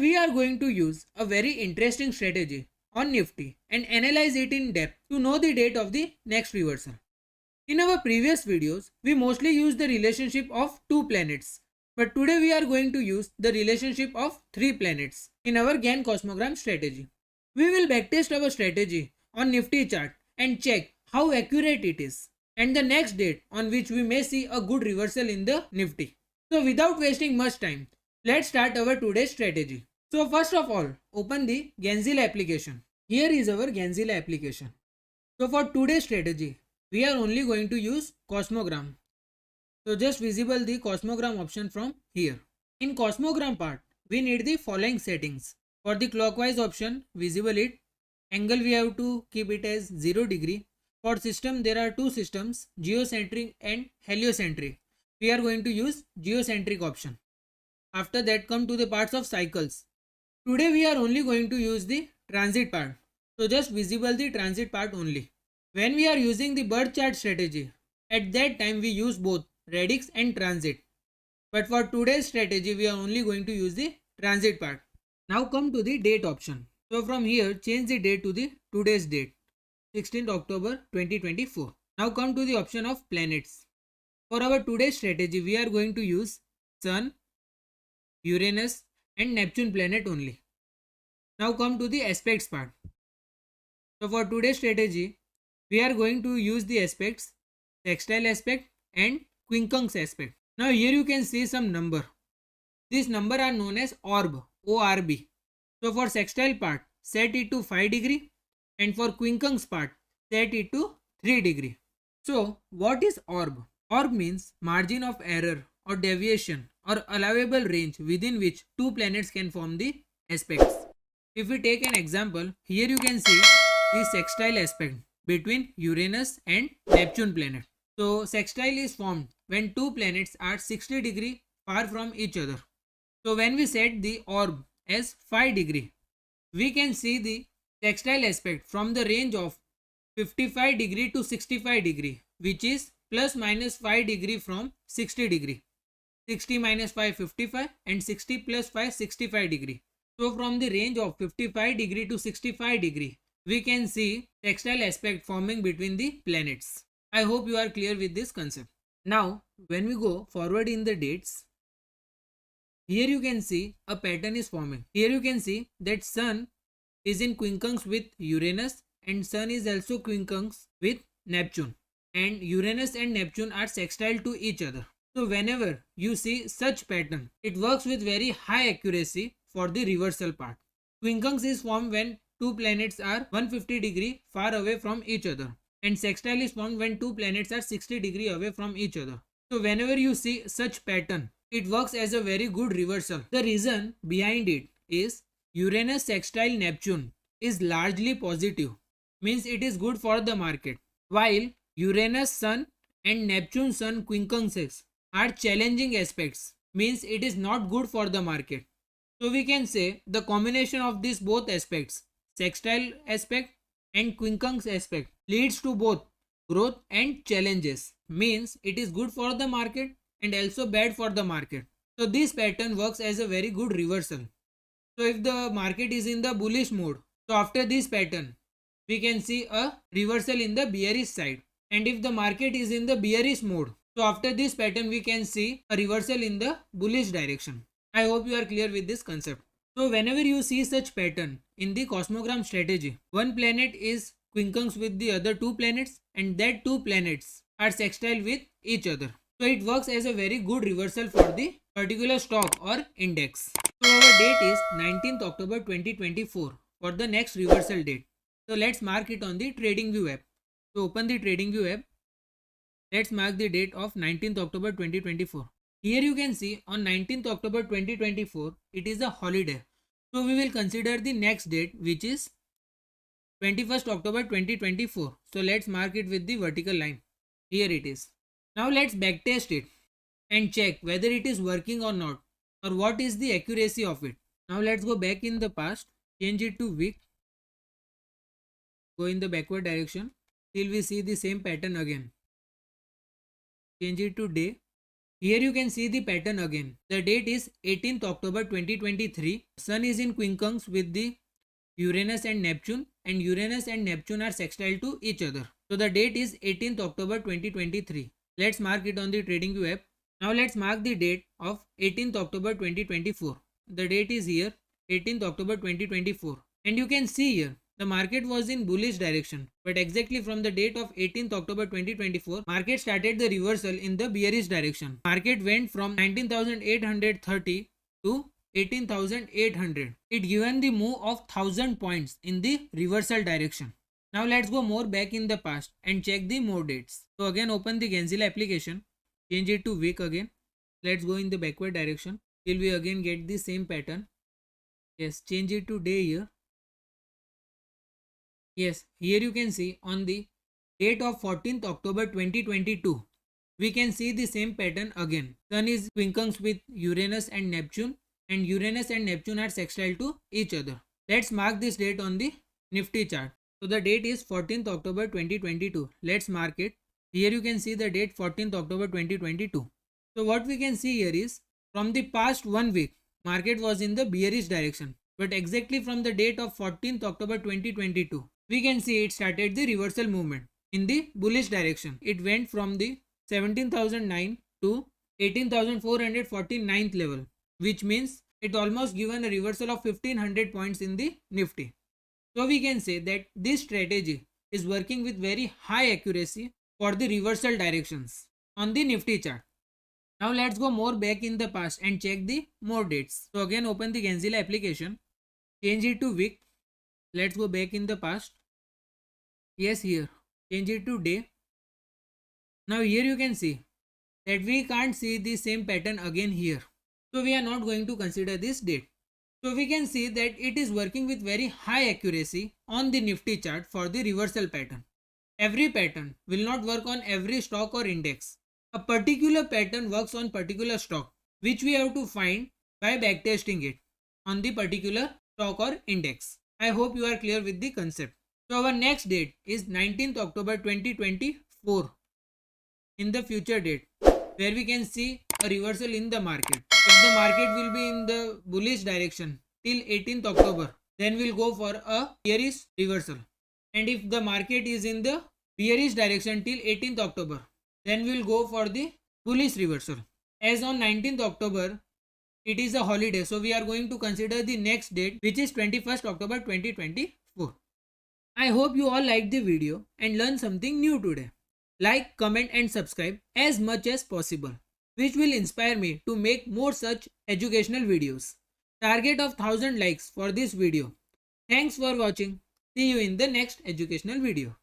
we are going to use a very interesting strategy on Nifty and analyze it in depth to know the date of the next reversal. In our previous videos, we mostly used the relationship of two planets, but today we are going to use the relationship of three planets in our Gann cosmogram strategy. We will backtest our strategy on Nifty chart and check how accurate it is and the next date on which we may see a good reversal in the Nifty. So without wasting much time, let's start our today's strategy. So first of all, open the Ganzilla application. Here is our Ganzilla application. So for today's strategy, we are only going to use Cosmogram. So just visible the Cosmogram option from here. In Cosmogram part, we need the following settings. For the clockwise option, visible it. Angle we have to keep it as 0 degree. For system, there are two systems, geocentric and heliocentric. We are going to use geocentric option. After that, come to the parts of cycles. Today we are only going to use the transit part. So just visible the transit part only. When we are using the bird chart strategy, at that time we use both radix and transit. But for today's strategy, we are only going to use the transit part. Now come to the date option. So from here, change the date to the today's date, 16th October 2024. Now come to the option of planets. For our today's strategy, we are going to use Sun, Uranus and Neptune planet only. Now come to the aspects part. So for today's strategy, we are going to use the aspects, sextile aspect and quincunx aspect. Now here you can see some number. These number are known as orb, ORB. So for sextile part, set it to 5 degree and for quincunx part, set it to 3 degree. So what is orb? Orb means margin of error or deviation or allowable range within which two planets can form the aspects. If we take an example, here you can see the sextile aspect between Uranus and Neptune planet. So sextile is formed when two planets are 60 degree far from each other. So when we set the orb as 5 degree, we can see the sextile aspect from the range of 55 degree to 65 degree, which is plus minus 5 degree from 60 degree. 60 minus 5 55 and 60 plus 5 65 degree. So from the range of 55 degree to 65 degree, we can see sextile aspect forming between the planets. I hope you are clear with this concept. Now when we go forward in the dates, here you can see a pattern is forming. Here you can see that Sun is in quincunx with Uranus and Sun is also quincunx with Neptune, and Uranus and Neptune are sextile to each other. So whenever you see such pattern, it works with very high accuracy for the reversal part. Quincunx is formed when two planets are 150 degree far away from each other, and sextile is formed when two planets are 60 degree away from each other. So whenever you see such pattern, it works as a very good reversal. The reason behind it is Uranus sextile Neptune is largely positive, means it is good for the market, while Uranus Sun and Neptune Sun quincunxes are challenging aspects, means it is not good for the market. So we can say the combination of these both aspects, sextile aspect and quincunx aspect, leads to both growth and challenges, means it is good for the market and also bad for the market. So this pattern works as a very good reversal. So if the market is in the bullish mode, so after this pattern, we can see a reversal in the bearish side. And if the market is in the bearish mode, so after this pattern, we can see a reversal in the bullish direction. I hope you are clear with this concept. So whenever you see such pattern in the cosmogram strategy, one planet is quincunx with the other two planets and that two planets are sextile with each other. So it works as a very good reversal for the particular stock or index. So our date is 19th October 2024 for the next reversal date. So let's mark it on the TradingView app. So open the TradingView app. Let's mark the date of 19th October 2024. Here you can see on 19th October 2024, it is a holiday. So we will consider the next date, which is 21st October 2024. So let's mark it with the vertical line. Here it is. Now let's backtest it and check whether it is working or not, or what is the accuracy of it. Now let's go back in the past, change it to week, go in the backward direction till we see the same pattern again. Change it to day, Here you can see the pattern again. The date is 18th October 2023. Sun is in quincunx with the Uranus and Neptune, and Uranus and Neptune are sextile to each other. So the date is 18th October 2023. Let's mark it on the TradingView app. Now let's mark the date of 18th October 2024. The date is here, 18th October 2024. And you can see here, the market was in bullish direction, but exactly from the date of 18th October 2024, market started the reversal in the bearish direction. Market went from 19,830 to 18,800. It given the move of 1000 points in the reversal direction. Now let's go more back in the past and check the more dates. So again open the Genzilla application, change it to week again. Let's go in the backward direction till we again get the same pattern. Yes, change it to day here. Yes, here you can see on the date of 14th October 2022, we can see the same pattern again. Sun is quincunx with Uranus and Neptune, and Uranus and Neptune are sextile to each other. Let's mark this date on the Nifty chart. So the date is 14th October 2022. Let's mark it. Here you can see the date 14th October 2022. So what we can see here is from the past 1 week, market was in the bearish direction. But exactly from the date of 14th October 2022, we can see it started the reversal movement in the bullish direction. It went from the 17,009 to 18,449th level, which means it almost given a reversal of 1500 points in the Nifty. So we can say that this strategy is working with very high accuracy for the reversal directions on the Nifty chart. Now let's go more back in the past and check the more dates. So again open the Genzilla application, change it to week. Let's go back in the past. Yes, here change it to day. Now here you can see that we can't see the same pattern again here. So we are not going to consider this date. So we can see that it is working with very high accuracy on the Nifty chart for the reversal pattern. Every pattern will not work on every stock or index. A particular pattern works on particular stock, which we have to find by backtesting it on the particular stock or index. I hope you are clear with the concept. So our next date is 19th October 2024 in the future date, where we can see a reversal in the market. If the market will be in the bullish direction till 18th October, then we'll go for a bearish reversal. And if the market is in the bearish direction till 18th October, then we'll go for the bullish reversal. As on 19th October, it is a holiday, so we are going to consider the next date, which is 21st October 2024. I hope you all liked the video and learned something new today. Like, comment and subscribe as much as possible, which will inspire me to make more such educational videos. Target of 1000 likes for this video. Thanks for watching. See you in the next educational video.